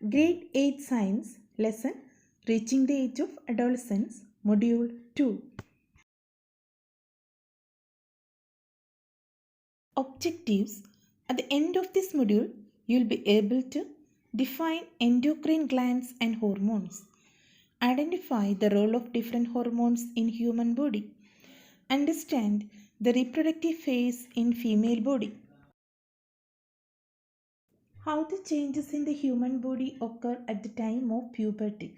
Grade 8 Science Lesson Reaching the Age of Adolescence Module 2. Objectives. At the end of this module, you will be able to define endocrine glands and hormones, identify the role of different hormones in human body, understand the reproductive phase in female body, how the changes in the human body occur at the time of puberty.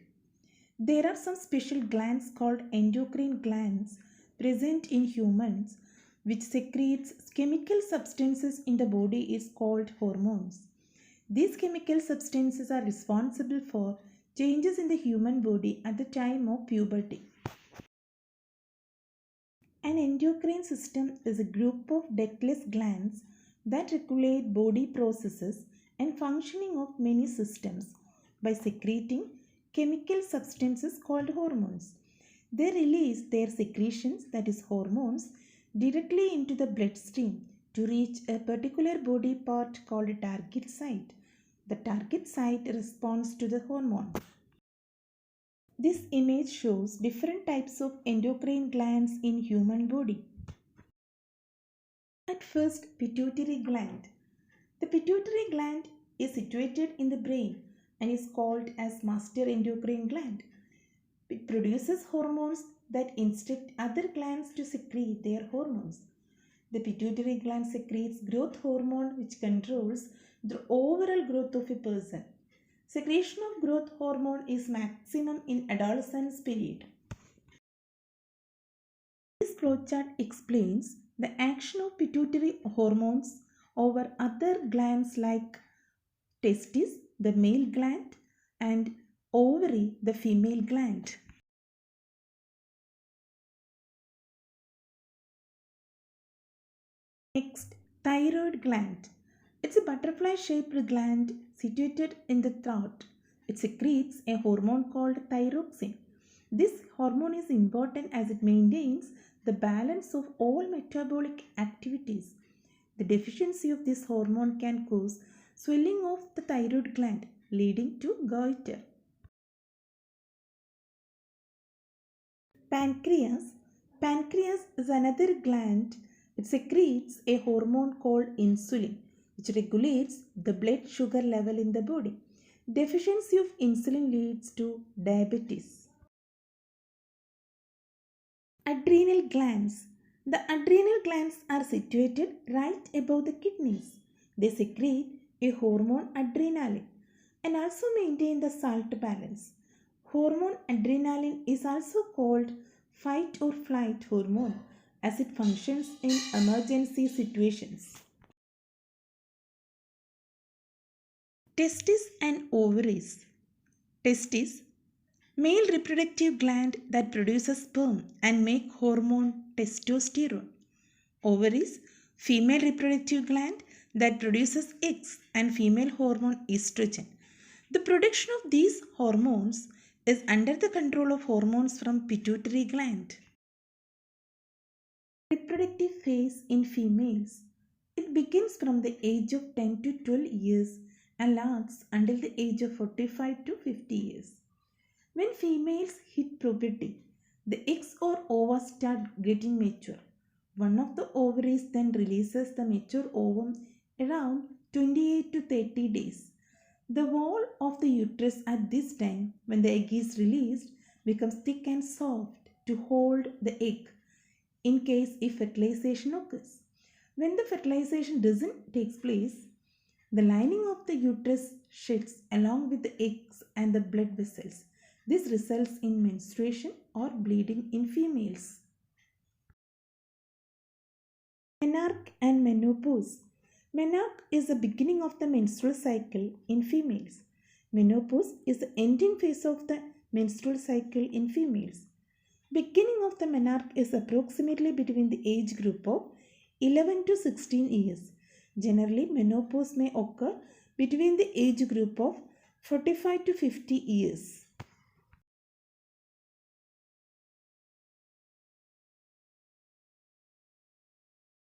There are some special glands called endocrine glands present in humans which secretes chemical substances in the body is called hormones. These chemical substances are responsible for changes in the human body at the time of puberty. An endocrine system is a group of ductless glands that regulate body processes and functioning of many systems by secreting chemical substances called hormones. They release their secretions, that is hormones, directly into the bloodstream to reach a particular body part called a target site. The target site responds to the hormone. This image shows different types of endocrine glands in human body. At first, pituitary gland. The pituitary gland is situated in the brain and is called as master endocrine gland. It produces hormones that instruct other glands to secrete their hormones. The pituitary gland secretes growth hormone which controls the overall growth of a person. Secretion of growth hormone is maximum in adolescence period. This flowchart explains the action of pituitary hormones over other glands like testis, the male gland, and ovary, the female gland. Next, thyroid gland. It's a butterfly-shaped gland situated in the throat. It secretes a hormone called thyroxine. This hormone is important as it maintains the balance of all metabolic activities. The deficiency of this hormone can cause swelling of the thyroid gland, leading to goiter. Pancreas. Pancreas is another gland. It secretes a hormone called insulin, which regulates the blood sugar level in the body. Deficiency of insulin leads to diabetes. Adrenal glands. The adrenal glands are situated right above the kidneys. They secrete a hormone adrenaline and also maintain the salt balance. Hormone adrenaline is also called fight or flight hormone as it functions in emergency situations. Testes and ovaries. Testis, male reproductive gland that produces sperm and make hormone testosterone. Ovaries, female reproductive gland that produces eggs and female hormone estrogen. The production of these hormones is under the control of hormones from pituitary gland. Reproductive phase in females. It begins from the age of 10 to 12 years and lasts until the age of 45 to 50 years. When females hit puberty, the eggs or ova start getting mature. One of the ovaries then releases the mature ovum around 28 to 30 days. The wall of the uterus at this time, when the egg is released, becomes thick and soft to hold the egg in case if fertilization occurs. When the fertilization doesn't take place, the lining of the uterus sheds along with the eggs and the blood vessels. This results in menstruation or bleeding in females. Menarche and menopause. Menarche is the beginning of the menstrual cycle in females. Menopause is the ending phase of the menstrual cycle in females. Beginning of the menarche is approximately between the age group of 11 to 16 years. Generally, menopause may occur between the age group of 45 to 50 years.